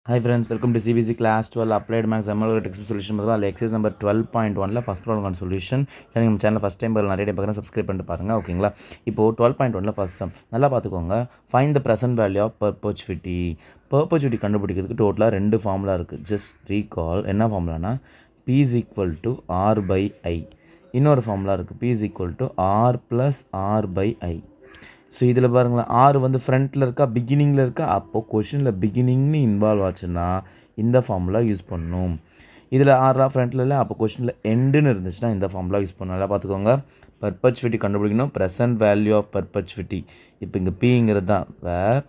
Hi friends, welcome to CBC Class 12 Applied Maths ML Textbook Solution. Exercise number 12.1 first problem solution. நம்ம channel first time நிறைய time பார்க்குறேன், subscribe பண்ணிட்டு பாருங்க. ஓகேங்களா? இப்போது 12.1 ஃபர்ஸ்ட் சம் நல்லா பார்த்துக்கோங்க. Find the present value of perpetuity. Perpetuity கண்டுபிடிக்கிறதுக்கு டோட்டலாக 2 ஃபார்முலா இருக்குது. Just recall. என்ன ஃபார்முலானா P is equal to R by I. இன்னொரு ஃபார்முலா இருக்குது. P is equal to R plus R by I. So இதில் பாருங்களேன், ஆறு வந்து ஃப்ரண்ட்டில் இருக்கா பிகினிங்கில் இருக்கா? அப்போது கொஷினில் பிகினிங்னு இன்வால்வ் ஆச்சுன்னா இந்த ஃபார்முலா யூஸ் பண்ணணும். இதில் ஆறா ஃப்ரண்ட்டில் இல்லை, அப்போ கொஷினில் எண்டுன்னு இருந்துச்சுன்னா இந்த ஃபார்முலா யூஸ் பண்ணணும். நல்லா பார்த்துக்கோங்க. பெர்பச்சுவிட்டி கண்டுபிடிக்கணும். Present value of perpetuity. இப்போ இங்கே பிங்கிறது தான் வேர்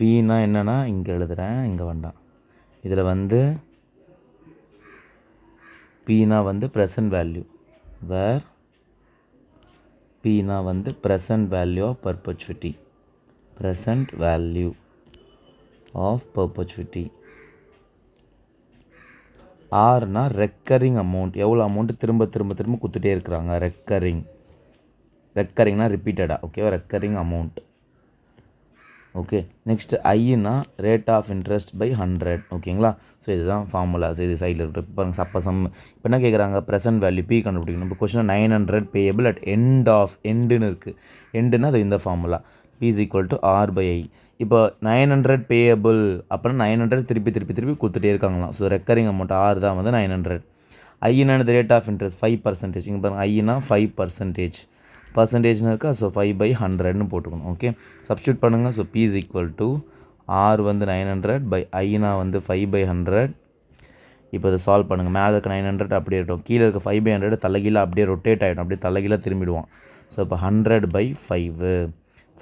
பின்னா என்னென்னா இங்கே எழுதுகிறேன், இங்கே வேண்டாம். இதில் வந்து பின்னா வந்து ப்ரெசன்ட் வேல்யூ, வேர் Pனா வந்து present value of perpetuity. present value of perpetuity. Rனா ரெக்கரிங் அமௌண்ட். எவ்வளோ அமௌண்ட் திரும்ப கொடுத்துட்டே இருக்கிறாங்க. ரெக்கரிங்னா ரிப்பீட்டடாக. ஓகேவா? Recurring amount. ஓகே, நெக்ஸ்ட் ஐனா ரேட் ஆஃப் இன்ட்ரெஸ்ட் பை 100. ஓகேங்களா? ஸோ இதுதான் ஃபார்முலா. ஸோ இது சைடில் இருக்குது. பாருங்கள், சம் இப்போ என்ன கேட்குறாங்க? ப்ரெசன்ட் வேல்யூ பி கண்டுபிடிக்கணும். இப்போ கொஸ்டின் 900 பேயபிள் அட் எண்டுன்னு இருக்குது. எண்டுன்னா அது இந்த formula P is equal to R by I. இப்போ 900 பேயபிள் அப்படின்னா 900 திருப்பி கொடுத்துட்டே இருக்காங்களாம். ஸோ ரெக்கரிங் அமௌண்ட் ஆர் தான் வந்து 900. Aina rate of interest 5%. இங்கே பாருங்கள், ஐனா 5%. பர்சன்டேஜ்னு இருக்கா? ஸோ 5/100ன்னு போட்டுக்கணும். ஓகே, சப்ஸ்டியூட் பண்ணுங்கள். So P is equal to R வந்து 900 பை ஐனா வந்து 5/100. இப்போ இதை சால்வ் பண்ணுங்கள். மேலே இருக்க 900 அப்படியே இருக்கட்டும், கீழே இருக்க 5/100 தலைகீழ அப்படியே ரொட்டேட் ஆகிடும், அப்படியே தலைகீழ திரும்பிடுவான். ஸோ இப்போ 100/5.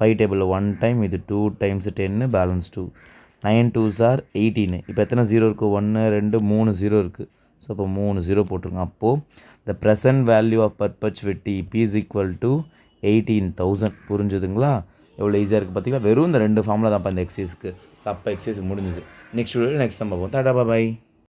5 டேபிளில் 1 டைம், இது 2 டைம்ஸ் 10, பேலன்ஸ் 2. 9 2s are 18. இப்போ எத்தனை 0 இருக்குது? 1 2 3 0 இருக்குது. ஸோ அப்போ 3 0 போட்டிருங்க. அப்போது the present value of perpetuity P is equal to 18,000. புரிஞ்சுதுங்களா? எவ்வளோ ஈஸியாக இருக்குது பார்த்தீங்களா? வெறும் இந்த 2 ஃபார்முலா தான் இந்த எக்ஸசைஸ்க்கு. ஸோ அப்போ எக்ஸசைஸ் முடிஞ்சுது. நெக்ஸ்ட் வீடியோ நெக்ஸ்ட் சம் பார்ப்போம். டாடா பாய்.